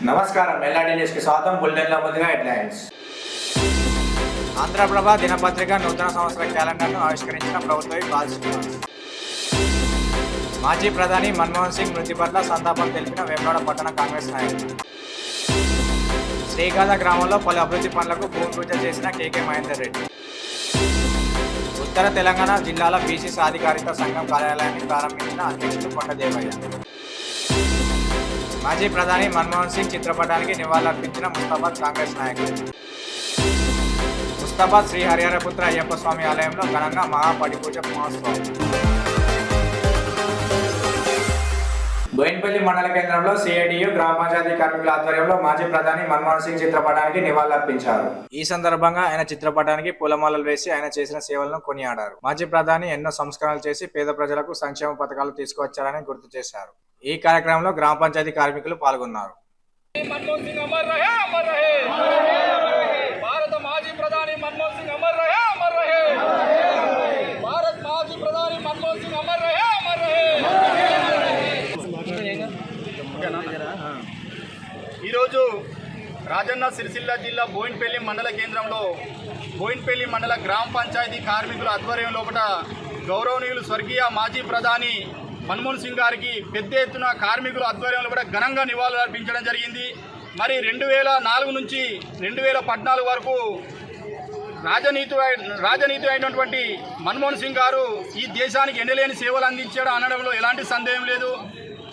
నమస్కారం, ఎల్ఆర్డి న్యూస్కి స్వాగతం. బులెటిన్లో ముందుగా హెడ్లైన్స్. ఆంధ్రప్రభ దినపత్రిక నూతన సంవత్సర క్యాలెండర్ను ఆవిష్కరించిన ప్రభుత్వ బాలశ్రీనివాస్. మాజీ ప్రధాని మన్మోహన్ సింగ్ మృతి పట్ల సంతాపం తెలిపిన వేములవాడ పట్టణ కాంగ్రెస్ నాయకులు. శ్రీగాధ గ్రామంలో పలు అభివృద్ధి పనులకు భూమి పూజ చేసిన కేకే మహేందర్ రెడ్డి. ఉత్తర తెలంగాణ జిల్లాల బీసీ సాధికారిత సంఘం కార్యాలయాన్ని ప్రారంభించిన అధ్యక్షుడు కొండదేవయ్య. మాజీ ప్రధాని మన్మోహన్ సింగ్ చిత్రపటానికి నివాళులర్పించిన ముస్తాబాద్ కాంగ్రెస్ నాయకులు. ముస్తాబాద్ శ్రీ హరిహరపుత్ర అయ్యప్ప స్వామి ఆలయంలో ఘనంగా మహాపడిపూజ మహోత్సవం. బోయిన్పల్లి మండల కేంద్రంలో సిఐటియు గ్రామ పంచాయతీ కార్మికుల ఆధ్వర్యంలో మాజీ ప్రధాని మన్మోహన్ సింగ్ చిత్రపటానికి నివాళులర్పించారు. ఈ సందర్భంగా ఆయన చిత్రపటానికి పూలమాలలు వేసి ఆయన చేసిన సేవలను కొనియాడారు. మాజీ ప్రధాని ఎన్నో సంస్కరణలు చేసి పేద ప్రజలకు సంక్షేమ పథకాలు తీసుకువచ్చారని గుర్తు చేశారు. ఈ కార్యక్రమంలో గ్రామ పంచాయతీ కార్మికులు పాల్గొన్నారు. ఈరోజు రాజన్న సిరిసిల్ల జిల్లా బోయిన్పల్లి మండల కేంద్రంలో బోయిన్పల్లి మండల గ్రామ పంచాయతీ కార్మికుల ఆధ్వర్యం లోపల గౌరవనీయులు స్వర్గీయ మాజీ ప్రధాని మన్మోహన్ సింగ్ గారికి పెద్ద ఎత్తున కార్మికుల ఆధ్వర్యంలో కూడా ఘనంగా నివాళులు అర్పించడం జరిగింది. మరి 2004 నుంచి 2014 వరకు రాజనీతి అయినటువంటి మన్మోహన్ సింగ్ గారు ఈ దేశానికి ఎనలేని సేవలు అందించడం అనడంలో ఎలాంటి సందేహం లేదు.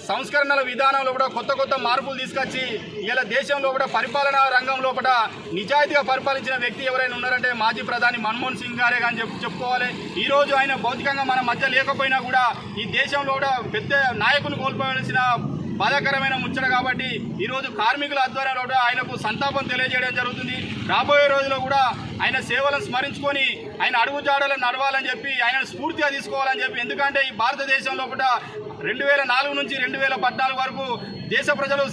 సంస్కరణల విధానంలో కూడా కొత్త మార్పులు తీసుకొచ్చి ఇలా దేశంలో కూడా పరిపాలనా రంగంలో కూడా నిజాయితీగా పరిపాలించిన వ్యక్తి ఎవరైనా ఉన్నారంటే మాజీ ప్రధాని మన్మోహన్ సింగ్ గారే కానీ చెప్పుకోవాలి. ఈరోజు ఆయన భౌతికంగా మన మధ్య లేకపోయినా కూడా ఈ దేశంలో కూడా పెద్ద నాయకుని కోల్పోవలసిన బాధాకరమైన ముచ్చట కాబట్టి ఈరోజు కార్మికుల ఆధ్వర్యంలో కూడా ఆయనకు సంతాపం తెలియజేయడం జరుగుతుంది. రాబోయే రోజుల్లో కూడా ఆయన సేవలను స్మరించుకొని ఆయన అడుగుజాడలను నడవాలని చెప్పి ఆయనను స్ఫూర్తిగా తీసుకోవాలని చెప్పి, ఎందుకంటే ఈ భారతదేశంలో కూడా 2004 నుంచి 2014 వరకు దేశ ప్రజలు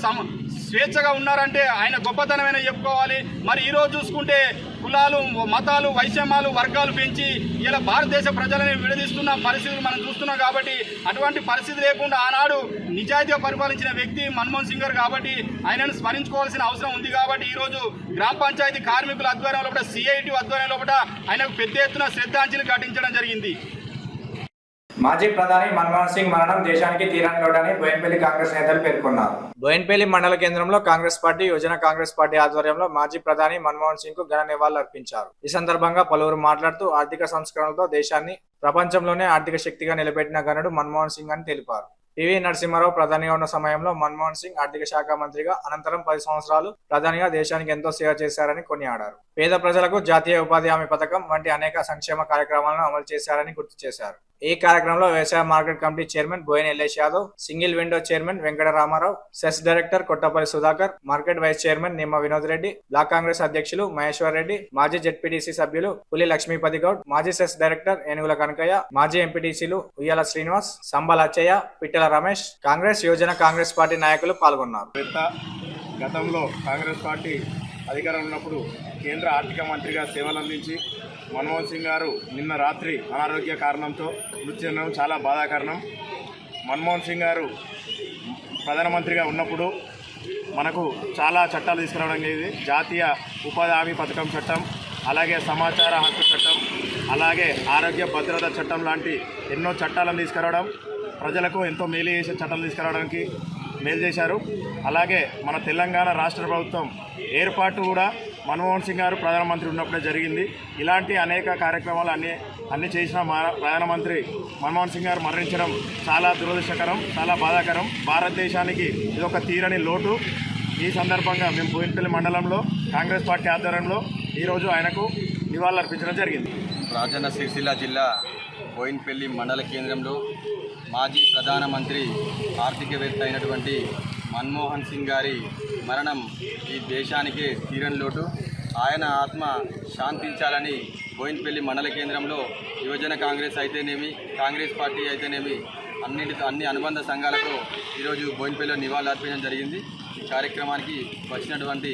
స్వేచ్ఛగా ఉన్నారంటే ఆయన గొప్పతనమైన చెప్పుకోవాలి. మరి ఈరోజు చూసుకుంటే కులాలు, మతాలు, వైషమ్యాలు, వర్గాలు పెంచి ఇలా భారతదేశ ప్రజలని విడదీస్తున్న పరిస్థితులు మనం చూస్తున్నాం. కాబట్టి అటువంటి పరిస్థితి లేకుండా ఆనాడు నిజాయితీగా పరిపాలించిన వ్యక్తి మన్మోహన్ సింగ్ గారు కాబట్టి ఆయనను స్మరించుకోవాల్సిన అవసరం ఉంది. కాబట్టి ఈరోజు గ్రామ పంచాయతీ కార్మికుల ఆధ్వర్యంలో కూడా సిఐటి ఆధ్వర్యంలో కూడా ఆయనకు పెద్ద ఎత్తున శ్రద్ధాంజలి ఘటించడం జరిగింది. మాజీ ప్రధాని మన్మోహన్ సింగ్ మరణం దేశానికి తీరని లోటని బోయిన్పల్లి కాంగ్రెస్ నేతలు పేర్కొన్నారు. బోయిన్పల్లి మండల కేంద్రంలో కాంగ్రెస్ పార్టీ, యువజన కాంగ్రెస్ పార్టీ ఆధ్వర్యంలో మాజీ ప్రధాని మన్మోహన్ సింగ్ కు ఘన నివాళులు అర్పించారు. ఈ సందర్భంగా పలువురు మాట్లాడుతూ ఆర్థిక సంస్కరణలతో దేశాన్ని ప్రపంచంలోనే ఆర్థిక శక్తిగా నిలబెట్టిన ఘనుడు మన్మోహన్ సింగ్ అని తెలిపారు. పివి నరసింహారావు ప్రధానిగా ఉన్న సమయంలో మన్మోహన్ సింగ్ ఆర్థిక శాఖ మంత్రిగా, అనంతరం 10 సంవత్సరాలు ప్రధానిగా దేశానికి ఎంతో సేవ చేశారని కొనియాడారు. పేద ప్రజలకు జాతీయ ఉపాధి హామీ పథకం వంటి అనేక సంక్షేమ కార్యక్రమాలను అమలు చేశారని గుర్తు చేశారు. ఈ కార్యక్రమంలో వ్యవసాయ market committee chairman Boyina Yellesh Yadav, single window chairman Venkata Ramarao, CESS director Kottapalli Sudhakar, market vice chairman Nimma Vinod Reddy, black Congress అధ్యక్షులు మహేశ్వర్ రెడ్డి, మాజీ జెడ్పీటీసీ సభ్యులు పులి లక్ష్మీపతి గౌడ్, మాజీ సెస్ డైరెక్టర్ ఏనుగుల కనకయ్య, మాజీ ఎంపీటీసీలు ఉయ్యాల శ్రీనివాస్, సంబల్ అచ్చయ్య, పిట్టల రమేష్, కాంగ్రెస్, యువజన కాంగ్రెస్ పార్టీ నాయకులు పాల్గొన్నారు. గతంలో కాంగ్రెస్ పార్టీ అధికారంలో ఉన్నప్పుడు కేంద్ర ఆర్థిక మంత్రిగా సేవలందించి మన్మోహన్ సింగ్ గారు నిన్న రాత్రి అనారోగ్య కారణంతో మృతి చెందడం చాలా బాధాకరణం. మన్మోహన్ సింగ్ గారు ప్రధానమంత్రిగా ఉన్నప్పుడు మనకు చాలా చట్టాలు తీసుకురావడం జరిగింది. జాతీయ ఉపాధి హామీ పథకం చట్టం, అలాగే సమాచార హక్కు చట్టం, అలాగే ఆరోగ్య భద్రత చట్టం లాంటి ఎన్నో చట్టాలను తీసుకురావడం, ప్రజలకు ఎంతో మేలు చేసే చట్టాలు తీసుకురావడానికి మేలు చేశారు. అలాగే మన తెలంగాణ రాష్ట్ర ప్రభుత్వం ఏర్పాటు కూడా మన్మోహన్ సింగ్ గారు ప్రధానమంత్రి ఉన్నప్పుడే జరిగింది. ఇలాంటి అనేక కార్యక్రమాలు అన్ని చేసిన ప్రధానమంత్రి మన్మోహన్ సింగ్ గారు మరణించడం చాలా దురదృష్టకరం, చాలా బాధాకరం. భారతదేశానికి ఇదొక తీరని లోటు. ఈ సందర్భంగా మేము బోయిన్పల్లి మండలంలో కాంగ్రెస్ పార్టీ ఆధ్వర్యంలో ఈరోజు ఆయనకు నివాళులు అర్పించడం జరిగింది. రాజన్న సిరిసిల్ల జిల్లా బోయిన్పల్లి మండల కేంద్రంలో మాజీ ప్రధానమంత్రి, ఆర్థికవేత్త అయినటువంటి మన్మోహన్ సింగ్ గారి మరణం ఈ దేశానికే తీరని లోటు. ఆయన ఆత్మ శాంతించాలని బోయిన్పల్లి మండల కేంద్రంలో యువజన కాంగ్రెస్ అయితేనేమి, కాంగ్రెస్ పార్టీ అయితేనేమి అన్ని అనుబంధ సంఘాలతో ఈరోజు బోయిన్పల్లిలో నివాళులు అర్పించడం జరిగింది. ఈ కార్యక్రమానికి వచ్చినటువంటి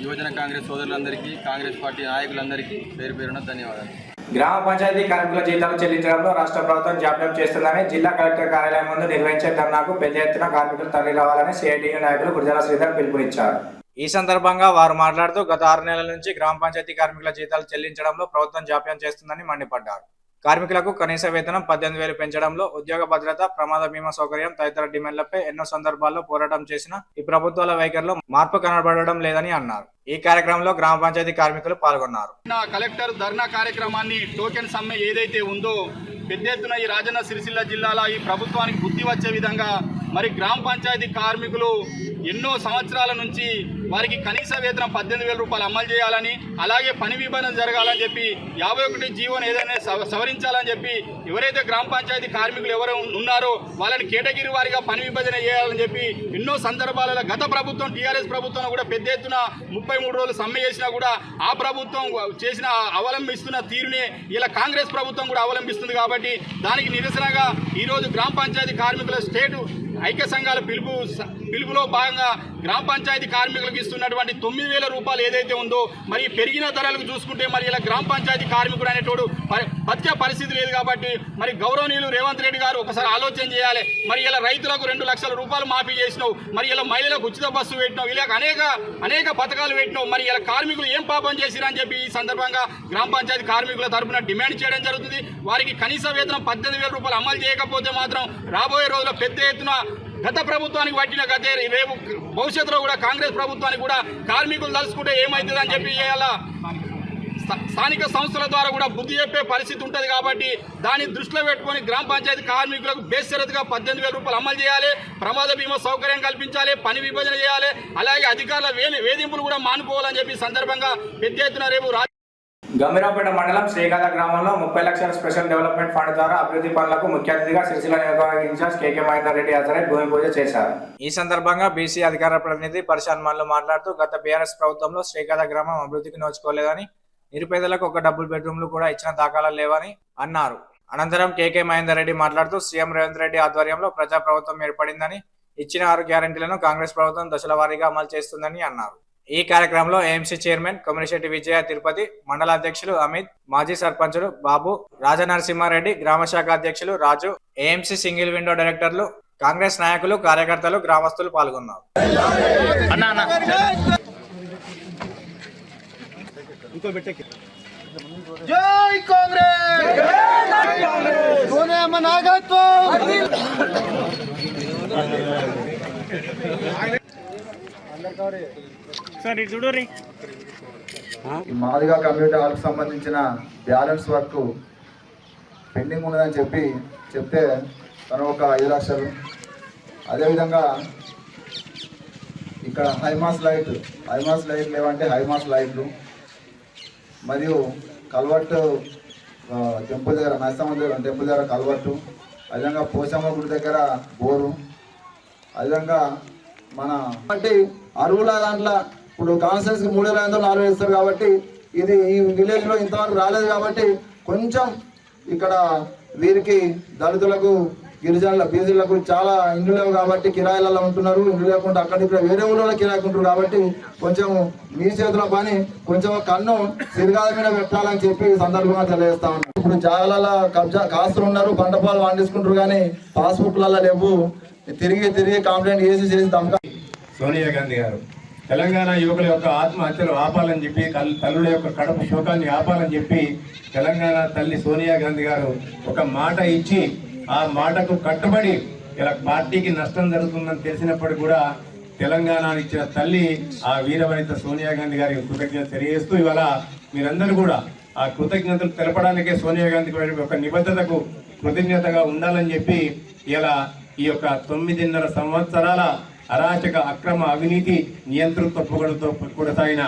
యువజన కాంగ్రెస్ సోదరులందరికీ, కాంగ్రెస్ పార్టీ నాయకులందరికీ పేరు పేరున ధన్యవాదాలు. గ్రామ పంచాయతీ కార్మికుల జీతాలు చెల్లించడంలో రాష్ట్ర ప్రభుత్వం జాప్యం చేస్తుందని జిల్లా కలెక్టర్ కార్యాలయం ముందు నిర్వహించే ధర్నాకు పెద్ద ఎత్తున కార్మికులు తరలి రావాలని సిఐటియు నాయకులు గురజాల శ్రీధర్ పిలుపునిచ్చారు. ఈ సందర్భంగా వారు మాట్లాడుతూ గత 6 నెలల నుంచి గ్రామ పంచాయతీ కార్మికుల జీతాలు చెల్లించడంలో ప్రభుత్వం జాప్యం చేస్తుందని మండిపడ్డారు. కార్మికులకు కనీస వేతనం 18,000 పెంచడంలో, ఉద్యోగ భద్రత, ప్రమాద బీమా సౌకర్యం తదితర డిమాండ్లపై ఎన్నో సందర్భాల్లో పోరాటం చేసిన ఈ ప్రభుత్వాల వైఖరిలో మార్పు కనబడడం లేదని అన్నారు. ఈ కార్యక్రమంలో గ్రామ పంచాయతీ కార్మికులు పాల్గొన్నారు. కలెక్టర్ ధర్నా కార్యక్రమాన్ని టోకెన్ సమ్మె ఏదైతే ఉందో పెద్ద ఎత్తున ఈ రాజన్న సిరిసిల్ల జిల్లాలో ఈ ప్రభుత్వానికి బుద్ధి వచ్చే విధంగా మరి గ్రామ పంచాయతీ కార్మికులు ఎన్నో సంవత్సరాల నుంచి వారికి కనీస వేతనం 18,000 రూపాయలు అమలు చేయాలని, అలాగే పని విభజన జరగాలని చెప్పి 51 జీవోను ఏదైనా సవరించాలని చెప్పి ఎవరైతే గ్రామ పంచాయతీ కార్మికులు ఎవరు ఉన్నారో వాళ్ళని కేటగిరీ వారిగా పని విభజన చేయాలని చెప్పి ఎన్నో సందర్భాలలో గత ప్రభుత్వం టీఆర్ఎస్ ప్రభుత్వం కూడా పెద్ద ఎత్తున 33 రోజులు సమ్మె చేసినా కూడా ఆ ప్రభుత్వం చేసిన అవలంబిస్తున్న తీరునే ఇలా కాంగ్రెస్ ప్రభుత్వం కూడా అవలంబిస్తుంది. కాబట్టి దానికి నిరసనగా ఈరోజు గ్రామ పంచాయతీ కార్మికుల స్టేటు ఐక్య సంఘాల పిలుపులో భాగంగా గ్రామ పంచాయతీ కార్మికులకు ఇస్తున్నటువంటి 9,000 రూపాయలు ఏదైతే ఉందో మరి పెరిగిన ధరలకు చూసుకుంటే మరి ఇలా గ్రామ పంచాయతీ కార్మికుడు అనేటోడు బతికే పరిస్థితి లేదు. కాబట్టి మరి గౌరవనీయులు రేవంత్ రెడ్డి గారు ఒకసారి ఆలోచన చేయాలి. మరి ఇలా రైతులకు 2 లక్షల రూపాయలు మాఫీ చేసినావు, మరి ఇలా మహిళలకు ఉచిత బస్సు పెట్టినావు, ఇలా అనేక పథకాలు పెట్టినావు. మరి ఇలా కార్మికులు ఏం పాపం చేసిరని చెప్పి ఈ సందర్భంగా గ్రామ పంచాయతీ కార్మికుల తరఫున డిమాండ్ చేయడం జరుగుతుంది. వారికి కనీస వేతనం 18,000 రూపాయలు అమలు చేయకపోతే మాత్రం రాబోయే రోజుల్లో పెద్ద ఎత్తున గత ప్రభుత్వానికి పట్టిన గతే రేపు భవిష్యత్తులో కూడా కాంగ్రెస్ ప్రభుత్వానికి కూడా కార్మికులు తలుచుకుంటే ఏమవుతుందని చెప్పి ఇవాళ స్థానిక సంస్థల ద్వారా కూడా బుద్ధి చెప్పే పరిస్థితి ఉంటుంది. కాబట్టి దాన్ని దృష్టిలో పెట్టుకొని గ్రామ పంచాయతీ కార్మికులకు బేషరతుగా 18,000 రూపాయలు అమలు చేయాలి, ప్రమాద బీమా సౌకర్యం కల్పించాలి, పని విభజన చేయాలి, అలాగే అధికారుల వేధింపులు కూడా మానుకోవాలని చెప్పి సందర్భంగా పెద్ద ఎత్తున రేపు గంభీరావుపేట మండలం శ్రీకాళ గ్రామంలో 30 లక్షల స్పెషల్ డెవలప్మెంట్ ఫండ్ ద్వారా అభివృద్ధి పనులకు ముఖ్య అతిథిగా సిరిసిల్ల నియోజకవర్గ ఇన్ఛార్జ్ కేకే మహేందర్ రెడ్డి హాజరై భూమి పూజ చేశారు. ఈ సందర్భంగా బీసీ అధికార ప్రతినిధి పరిశాన్ మన్లు మాట్లాడుతూ గత బీఆర్ఎస్ ప్రభుత్వంలో శ్రీకాళ గ్రామం అభివృద్ధికి నోచుకోలేదని, నిరుపేదలకు ఒక డబుల్ బెడ్రూమ్లు కూడా ఇచ్చిన దాఖలాలు లేవని అన్నారు. అనంతరం కేకే మహేందర్ రెడ్డి మాట్లాడుతూ సీఎం రేవంత్ రెడ్డి ఆధ్వర్యంలో ప్రజా ప్రభుత్వం ఏర్పడిందని, ఇచ్చిన 6 గ్యారెంటీలను కాంగ్రెస్ ప్రభుత్వం దశల వారీగా అమలు చేస్తుందని అన్నారు. ఈ కార్యక్రమంలో ఏఎంసీ చైర్మన్ కొమిరిశెట్టి విజయ తిరుపతి, మండల అధ్యక్షులు అమిత్, మాజీ సర్పంచులు బాబు, రాజనరసింహారెడ్డి, గ్రామ శాఖ అధ్యక్షులు రాజు, ఏఎంసీ సింగిల్ విండో డైరెక్టర్లు, కాంగ్రెస్ నాయకులు, కార్యకర్తలు, గ్రామస్తులు పాల్గొన్నారు. జై కాంగ్రెస్, సోనియమ్మ నాయకత్వం. ఈ మాదిగా కమ్యూనిటీ హాల్కి సంబంధించిన బ్యాలెన్స్ వర్క్ పెండింగ్ ఉన్నదని చెప్తే తను ఒక 5 లక్షలు, అదేవిధంగా ఇక్కడ హైమాస్ లైట్ లేవంటే హైమాస్ లైట్లు, మరియు కల్వర్ట్ టెంపుల్ దగ్గర నరసింహ టెంపుల్ దగ్గర కల్వర్టు, అదేవిధంగా పోచమ్మ గుడి దగ్గర బోరు, అదేవిధంగా మన అంటే అరువుల దాంట్లో ఇప్పుడు కాన్స్టిట్యూన్సీకి 3,500 ఇస్తారు. కాబట్టి ఇది ఈ విలేజ్లో ఇంతవరకు రాలేదు. కాబట్టి కొంచెం ఇక్కడ వీరికి దళితులకు, గిరిజనుల, బీసీలకు చాలా ఇండ్లు లేవు కాబట్టి కిరాయిలలో ఉంటున్నారు. ఇండ్లు లేకుండా అక్కడ ఇక్కడ వేరే ఊళ్ళో కిరాయికుంటారు. కాబట్టి కొంచెం మీ చేతుల పని కొంచెం కన్ను సిరిగాల మీద పెట్టాలని చెప్పి ఈ సందర్భంగా తెలియజేస్తా ఉన్నాను. ఇప్పుడు జాగాలలో కబ్జా కాస్తులు ఉన్నారు, పంట పొలాలు పండించుకుంటారు, కానీ పాస్బుక్లలో లేవు. తిరిగి కంప్లైంట్ చేసి దమ్కా. సోనియా గాంధీ గారు తెలంగాణ యువకుల యొక్క ఆత్మహత్యలు ఆపాలని చెప్పి, తల్లుల యొక్క కడుపు శోకాన్ని ఆపాలని చెప్పి తెలంగాణ తల్లి సోనియా గాంధీ గారు ఒక మాట ఇచ్చి ఆ మాటకు కట్టుబడి ఇలా పార్టీకి నష్టం జరుగుతుందని తెలిసినప్పుడు కూడా తెలంగాణ ఇచ్చిన తల్లి ఆ వీరవనిత సోనియా గాంధీ గారికి కృతజ్ఞత తెలియజేస్తూ ఇవాళ మీరందరూ కూడా ఆ కృతజ్ఞతలు తెలపడానికే సోనియా గాంధీ గారి యొక్క నిబద్ధతకు కృతజ్ఞతగా ఉండాలని చెప్పి ఇలా ఈ యొక్క 9.5 సంవత్సరాల అరాచక, అక్రమ, అవినీతి నియంతృత్వ పొగడుతో కొనసాగిన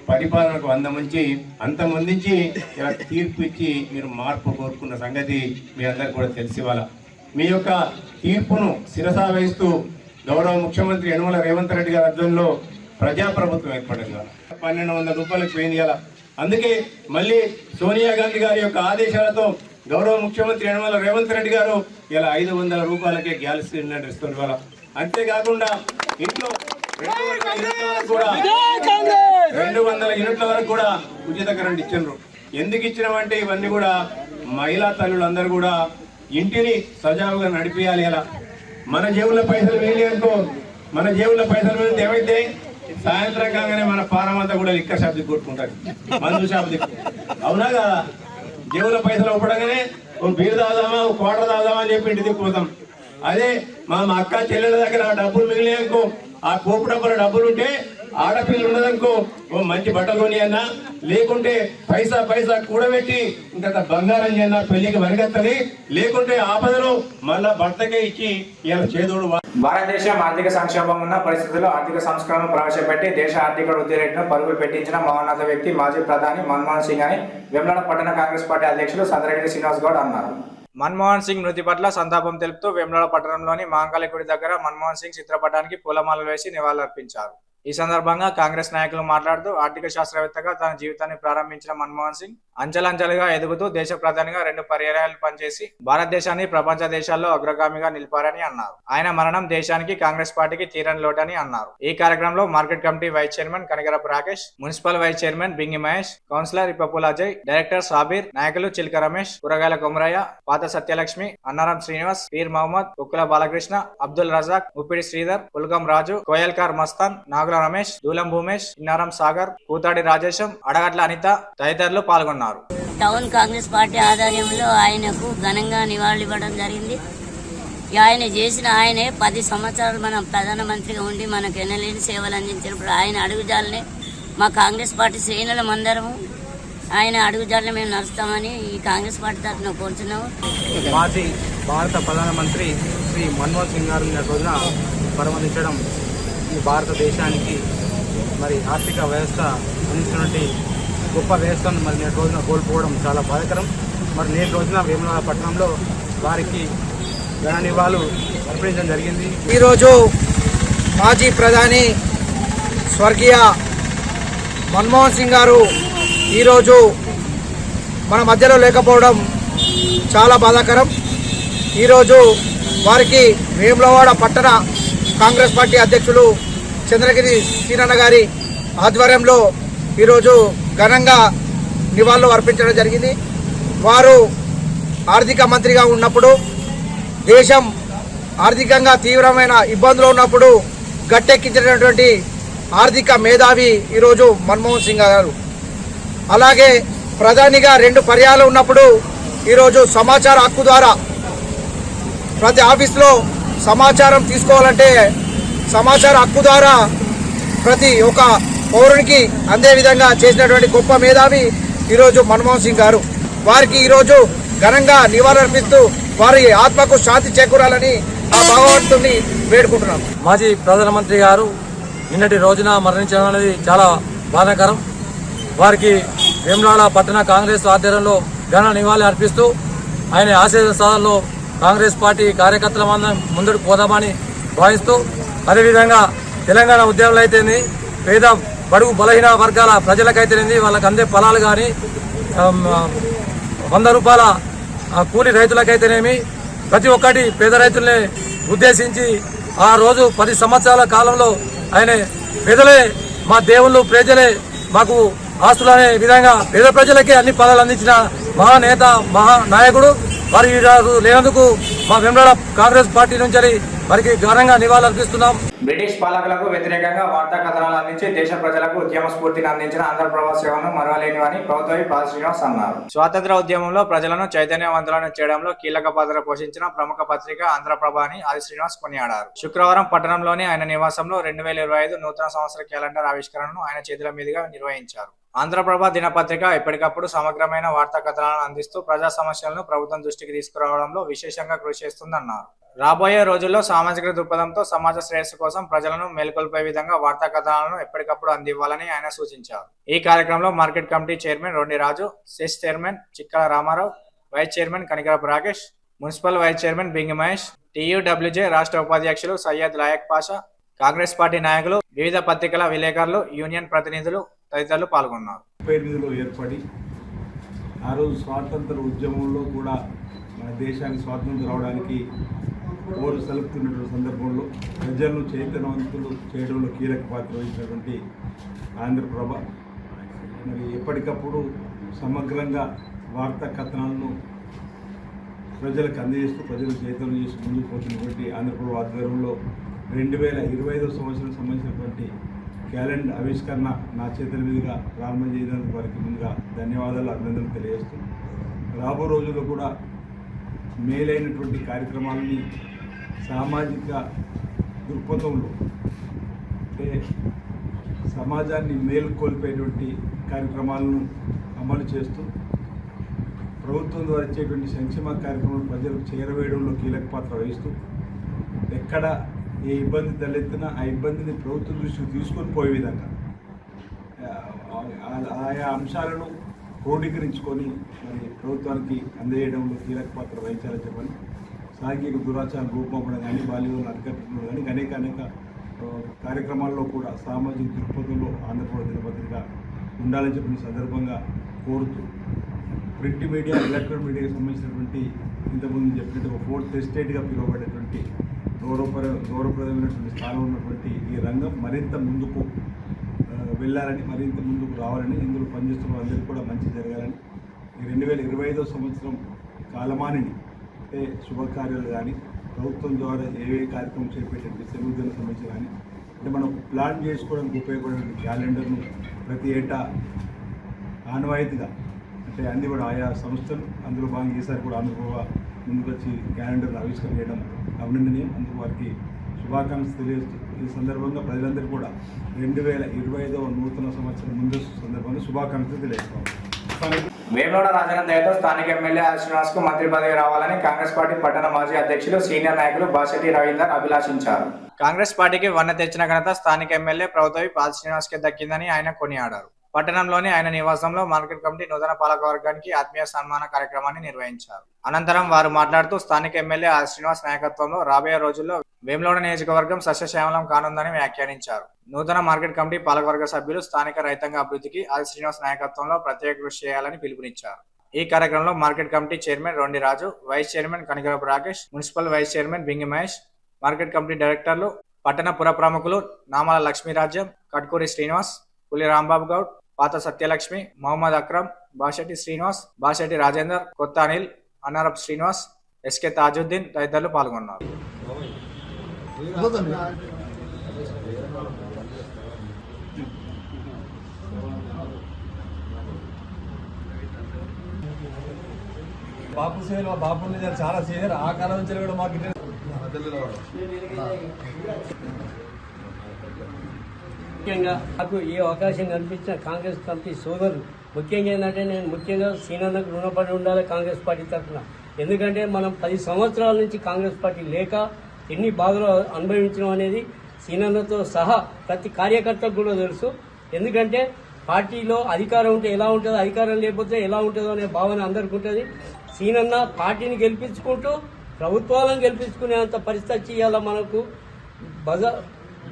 పరిపాలనకు అంతమొందించి ఇలా తీర్పు ఇచ్చి మీరు మార్పు కోరుకున్న సంగతి మీ అందరికీ కూడా తెలిసి వాళ్ళ మీ యొక్క తీర్పును శిరసా వహిస్తూ గౌరవ ముఖ్యమంత్రి యనమల రేవంత్ రెడ్డి గారి ఆధ్వర్యంలో ప్రజాప్రభుత్వం ఏర్పడింది. 1,200 రూపాయలకు పోయింది అలా. అందుకే మళ్ళీ సోనియా గాంధీ గారి యొక్క ఆదేశాలతో గౌరవ ముఖ్యమంత్రి యనమల రేవంత్ రెడ్డి గారు ఇలా 500 రూపాయలకే గ్యాస్ సిలిండర్ ఇస్తున్నారు వాళ్ళ. అంతేకాకుండా ఇంట్లో 200 యూనిట్ల వరకు కూడా ఉచిత కరెంట్ ఇచ్చిండ్రు. ఎందుకు ఇచ్చినామంటే ఇవన్నీ కూడా మహిళా తల్లులందరూ కూడా ఇంటిని సజావుగా నడిపియాలి. అలా మన జేబుల పైసలు వేయలేనుకో, మన జేబుల పైసలు వేస్తే ఏమైతే సాయంత్రం కాగానే మన పానం అంతా కూడా లిక్కర్ షాప్ దిక్కు కొట్టుకుంటారు, మందు షాప్ దిక్కు. అవునా కదా? జేబుల పైసలు ఒప్పడంగానే ఓ బీరు తాగుదామా, ఓ క్వార్టర్ తాగుదామా అని చెప్పి ఇంటి దిక్కుపోతాం. అదే మా అక్క చెల్లెల దగ్గర డబ్బులు మిగిలేనుకో, ఆ పోపు డబ్బుల డబ్బులు ఉంటే ఆడపిల్లలు ఉన్నదనుకో ఓ మంచి బట్టలు కొని అన్నా, లేకుంటే పైసా కూడబెట్టి ఇంకా బంగారం చేయన్నా పెళ్లికి వరిగత్తది, లేకుంటే ఆపదలో మళ్ళా భర్తకే ఇచ్చి ఇలా చేదోడు. భారతదేశం ఆర్థిక సంక్షోభం ఉన్న పరిస్థితుల్లో ఆర్థిక సంస్కరణను ప్రవేశపెట్టి దేశ ఆర్థిక వృద్ధి రేటును పరుగులు పెట్టించిన మహోన్నత వ్యక్తి మాజీ ప్రధాని మన్మోహన్ సింగ్ అని వేములవాడ పట్టణ కాంగ్రెస్ పార్టీ అధ్యక్షులు సంద్రగిరి శ్రీనివాస్ గౌడ్ అన్నారు. మన్మోహన్ సింగ్ మృతి పట్ల సంతాపం తెలుపుతూ వేములవాడ పట్టణంలోని మహంకాళి గుడి దగ్గర మన్మోహన్ సింగ్ చిత్రపటానికి పూలమాలలు వేసి నివాళులర్పించారు. ఈ సందర్భంగా కాంగ్రెస్ నాయకులు మాట్లాడుతూ ఆర్థిక శాస్త్రవేత్తగా తన జీవితాన్ని ప్రారంభించిన మన్మోహన్ సింగ్ అంచెలంచెలుగా ఎదుగుతూ దేశ ప్రధానిగా 2 పర్యాయాలు పనిచేసి భారతదేశాన్ని ప్రపంచ దేశాల్లో అగ్రగామిగా నిలిపారని అన్నారు. ఆయన మరణం దేశానికి కాంగ్రెస్ పార్టీకి తీరని లోటని అన్నారు. ఈ కార్యక్రమంలో market committee vice chairman Kanigarapu Rakesh, municipal vice chairman Bingi Mahesh, councillor Ippapula Ajay, director Sabir, నాయకులు చిల్క రమేష్, కూరగాయల కొమరయ్య, పాత సత్యలక్ష్మి, అన్నారం శ్రీనివాస్, పీర్ మహమ్మద్, ఉక్కుల బాలకృష్ణ, అబ్దుల్ రజాక్, ఉప్పిడి శ్రీధర్, పుల్గం రాజు, కోయల్కార్ మస్తాన్, నాగుల రమేష్, దూలం భూమేష్, ఇన్నారం సాగర్, కూతాడి రాజేశం, అడగట్ల అనిత తదితరులు పాల్గొన్నారు. టౌన్ కాంగ్రెస్ పార్టీ ఆధ్వర్యంలో ఆయనకు ఘనంగా నివాళులివ్వడం జరిగింది. ఆయనే 10 సంవత్సరాలు మన ప్రధానమంత్రిగా ఉండి మనకు ఎనలేని సేవలు అందించినప్పుడు ఆయన అడుగుజాలనే మా కాంగ్రెస్ పార్టీ శ్రేణులం అందరము ఆయన అడుగుజాలనే మేము నడుస్తామని ఈ కాంగ్రెస్ పార్టీ తరఫున కోరుతున్నాము. మాజీ భారత ప్రధానమంత్రి శ్రీ మన్మోహన్ సింగ్ గారు నిన్న రోజున మరణించడం ఈ భారతదేశానికి మరి ఆర్థిక వ్యవస్థ అందించినటువంటి గొప్ప వ్యవస్థను మరి నేటి రోజున కోల్పోవడం చాలా బాధాకరం. మరి నేటి రోజున వేములవాడ పట్టణంలో వారికి ఘన నివాళులు అర్పించడం జరిగింది. ఈరోజు మాజీ ప్రధాని స్వర్గీయ మన్మోహన్ సింగ్ గారు ఈరోజు మన మధ్యలో లేకపోవడం చాలా బాధాకరం. ఈరోజు వారికి వేములవాడ పట్టణ కాంగ్రెస్ పార్టీ అధ్యక్షులు చంద్రగిరి సీనన్న గారి ఆధ్వర్యంలో ఈరోజు ఘనంగా నివాళులు అర్పించడం జరిగింది. వారు ఆర్థిక మంత్రిగా ఉన్నప్పుడు, దేశం ఆర్థికంగా తీవ్రమైన ఇబ్బందులు ఉన్నప్పుడు గట్టెక్కించినటువంటి ఆర్థిక మేధావి ఈరోజు మన్మోహన్ సింగ్ గారు. అలాగే ప్రధానిగా 2 పర్యాలు ఉన్నప్పుడు ఈరోజు సమాచార హక్కు ద్వారా ప్రతి ఆఫీస్లో సమాచారం తీసుకోవాలంటే సమాచార హక్కు ద్వారా ప్రతి ఒక్క పౌరునికి అందే విధంగా చేసినటువంటి గొప్ప మేధావి ఈరోజు మన్మోహన్ సింగ్ గారు. వారికి ఈరోజు ఘనంగా నివాళులర్పిస్తూ వారి ఆత్మకు శాంతి చేకూరాలని ఆ భగవంతుని వేడుకుంటున్నాం. మాజీ ప్రధానమంత్రి గారు నిన్నటి రోజున మరణించడం అనేది చాలా బాధాకరం. వారికి వేములవాడ పట్టణ కాంగ్రెస్ ఆధ్వర్యంలో ఘన నివాళి అర్పిస్తూ ఆయన ఆశయ సాధనలో కాంగ్రెస్ పార్టీ కార్యకర్తల ముందుకు పోదామని భావిస్తూ, అదేవిధంగా తెలంగాణ ఉద్యమంలో అయితేనే పేద బడుగు బలహీన వర్గాల ప్రజలకైతేనేది వాళ్ళకి అందే ఫలాలు కానీ 100 రూపాయల కూలి రైతులకైతేనేమి ప్రతి ఒక్కటి పేద రైతుల్ని ఉద్దేశించి ఆ రోజు 10 సంవత్సరాల కాలంలో ఆయన పేదలే మా దేవుళ్ళు, ప్రజలే మాకు ఆస్తులు అనే విధంగా పేద ప్రజలకే అన్ని ఫలాలు అందించిన మహానేత, మహానాయకుడు. వారి లేనందుకు మా వేములవాడ కాంగ్రెస్ పార్టీ నుంచి వారికి ఘనంగా నివాళులర్పిస్తున్నాం. బ్రిటిష్ పాలకులకు వ్యతిరేకంగా వార్తా కథనాలు అందించి దేశ ప్రజలకు ఉద్యమ స్ఫూర్తిని అందించిన ఆంధ్రప్రభ సేవను మరవలేనివని ప్రభుత్వ పాద శ్రీనివాస్ అన్నారు. స్వాతంత్ర ఉద్యమంలో ప్రజలను చైతన్యవంతులను చేయడంలో కీలక పాత్ర పోషించిన ప్రముఖ పత్రిక ఆంధ్రప్రభ అని ఆది శ్రీనివాస్ కొనియాడారు. శుక్రవారం పట్టణంలోని ఆయన నివాసంలో 2025 నూతన సంవత్సర క్యాలెండర్ ఆవిష్కరణను ఆయన చేతుల మీదుగా నిర్వహించారు. ఆంధ్రప్రభ దినపత్రిక ఎప్పటికప్పుడు సమగ్రమైన వార్తా కథనాలను అందిస్తూ ప్రజా సమస్యలను ప్రభుత్వం దృష్టికి తీసుకురావడంలో విశేషంగా కృషి చేస్తుందన్నారు. రాబోయే రోజుల్లో సామాజిక దృక్పథంతో సమాజ శ్రేయస్సు కోసం ప్రజలను మేల్కొల్పే విధంగా వార్తా కథనాలను ఎప్పటికప్పుడు అందివ్వాలని ఆయన సూచించారు. ఈ కార్యక్రమంలో market committee chairman Rondi Raju, CESS chairman Chikkala Ramarao, vice chairman Kanigarapu Rakesh, municipal vice chairman Bingi Mahesh, TUWJ రాష్ట్ర ఉపాధ్యక్షులు సయ్యద్ లాయక్ పాషా, కాంగ్రెస్ పార్టీ నాయకులు, వివిధ పత్రికల విలేకరులు, యూనియన్ ప్రతినిధులు తదితరులు పాల్గొన్నారు. 1958లో ఏర్పడి ఆ రోజు స్వాతంత్ర ఉద్యమంలో కూడా మన దేశానికి స్వాతంత్రం రావడానికి ఓరు సలుపుతున్నటువంటి సందర్భంలో ప్రజలను చైతన్యవంతులు చేయడంలో కీలక పాత్ర వహించినటువంటి ఆంధ్రప్రభ మరి ఎప్పటికప్పుడు సమగ్రంగా వార్తా కథనాలను ప్రజలకు అందజేస్తూ ప్రజలు చైతన్యం చేసి ముందుకు పోతున్నటువంటి ఆంధ్రప్రదేశ్ ఆధ్వర్యంలో 2025 సంవత్సరం సంబంధించినటువంటి క్యాలెండర్ ఆవిష్కరణ నా చేతుల మీదుగా ప్రారంభం చేయడానికి వారికి ముందుగా ధన్యవాదాలు అభినందనలు తెలియజేస్తూ రాబో రోజుల్లో కూడా మేలైనటువంటి కార్యక్రమాలని సామాజిక దృక్పథంలో అంటే సమాజాన్ని మేలుకొల్పేటువంటి కార్యక్రమాలను అమలు చేస్తూ ప్రభుత్వం ద్వారా ఇచ్చేటువంటి సంక్షేమ కార్యక్రమాలు ప్రజలకు చేరవేయడంలో కీలక పాత్ర వహిస్తూ ఎక్కడ ఏ ఇబ్బంది తలెత్తినా ఆ ఇబ్బందిని ప్రభుత్వం దృష్టికి తీసుకొని పోయే విధంగా ఆయా అంశాలను క్రోడీకరించుకొని మరి ప్రభుత్వానికి అందజేయడంలో కీలక పాత్ర వహించాలని చెప్పని సాంఘిక దురాచారం రూపొందడం కానీ బాల్యం అరికట్టడం కానీ అనేక కార్యక్రమాల్లో కూడా సామాజిక దృక్పథంలో ఆంధ్రప్రదేశ్ దినపత్రిక ఉండాలని చెప్పిన సందర్భంగా కోరుతూ ప్రింట్ మీడియా ఎలక్ట్రానిక్ మీడియాకి సంబంధించినటువంటి ఇంతకుముందు చెప్పినట్టు ఒక 4th ఎస్టేట్గా పిలువబడేటువంటి గౌరవప్రదమైనటువంటి స్థానం ఉన్నటువంటి ఈ రంగం మరింత ముందుకు వెళ్ళాలని మరింత ముందుకు రావాలని ఇందులో పనిచేస్తున్న అందరికీ కూడా మంచి జరగాలని ఈ 2025 సంవత్సరం కాలమానిని అంటే శుభకార్యాలు కానీ ప్రభుత్వం ద్వారా ఏ కార్యక్రమం చేపట్టేటువంటి సెలవు దినం సంబంధించి కానీ అంటే మనం ప్లాన్ చేసుకోవడానికి ఉపయోగపడే క్యాలెండర్ను ప్రతి ఏటా ఆనవాయితీగా అంటే అన్ని కూడా ఆయా సంస్థలు అందులో భాగంగా ఈసారి కూడా ఆంధ్రప్రదేశ్ ముందుకు వచ్చి క్యాలెండర్ ఆవిష్కరణ చేయడం అభినందనీయం. అందుకు వారికి శుభాకాంక్షలు తెలియజేస్తూ ఈ సందర్భంగా ప్రజలందరూ కూడా 2025 నూతన సంవత్సరం ముందస్తు సందర్భంగా శుభాకాంక్షలు తెలియజేస్తాం. వేములవాడ రాజన్న దయతో స్థానిక ఎమ్మెల్యే శ్రీనివాస్ కు మంత్రి పదవి రావాలని కాంగ్రెస్ పార్టీ పట్టణ మాజీ అధ్యక్షులు సీనియర్ నాయకులు బాసెట్టి రవీందర్ అభిలాషించారు. కాంగ్రెస్ పార్టీకి వన్నె తెచ్చిన ఘనత స్థానిక ఎమ్మెల్యే ప్రభుత్వ పాద శ్రీనివాస్ కి దక్కిందని ఆయన కొనియాడారు. పట్టణంలోని ఆయన నివాసంలో మార్కెట్ కమిటీ నూతన పాలకవర్గానికి ఆత్మీయ సన్మాన కార్యక్రమాన్ని నిర్వహించారు. అనంతరం వారు మాట్లాడుతూ స్థానిక ఎమ్మెల్యే శ్రీనివాస్ నాయకత్వంలో రాబోయే రోజుల్లో వేములవాడ నియోజకవర్గం సస్యశ్యామలం కానుందని వ్యాఖ్యానించారు. నూతన మార్కెట్ కమిటీ పాలకవర్గ సభ్యులు స్థానిక రైతాంగ అభివృద్ధికి శ్రీనివాస్ నాయకత్వంలో ప్రత్యేక కృషి చేయాలని పిలుపునిచ్చారు. ఈ కార్యక్రమంలో market committee chairman Rondi Raju, vice chairman Kanigarapu Rakesh, municipal vice chairman Bingi Mahesh, market committee డైరెక్టర్లు పట్టణ పుర ప్రముఖులు నామాల లక్ష్మీరాజ్యం, కట్కూరి శ్రీనివాస్, పులి రాంబాబు గౌడ్, పాత సత్యలక్ష్మి, మహమ్మద్ అక్రమ్, బాషెట్టి శ్రీనివాస్, బాషెట్టి రాజేందర్, కొత్త అనిల్, అన్నారపు శ్రీనివాస్, ఎస్కే తాజుద్దీన్ తదితరులు పాల్గొన్నారు. బాపు సేవలు బాపు చాలా సీనియర్ ఆ కాలం నుంచి కూడా మాకు ముఖ్యంగా నాకు ఈ అవకాశం కల్పించిన కాంగ్రెస్ కమిటీ సోదరులు ముఖ్యంగా ఏంటంటే నేను ముఖ్యంగా సీనన్నకు రుణపడి ఉండాలి కాంగ్రెస్ పార్టీ తరఫున. ఎందుకంటే మనం 10 సంవత్సరాల నుంచి కాంగ్రెస్ పార్టీ లేక ఎన్ని బాధలు అనుభవించడం అనేది సీనన్నతో సహా ప్రతి కార్యకర్తకు కూడా తెలుసు. ఎందుకంటే పార్టీలో అధికారం ఉంటే ఎలా ఉంటుందో, అధికారం లేకపోతే ఎలా ఉంటుందో అనే భావన అందరికీ ఉంటుంది. సీనన్న పార్టీని గెలిపించుకుంటూ ప్రభుత్వాలను గెలిపించుకునేంత పరిస్థితి ఇవాళ మనకు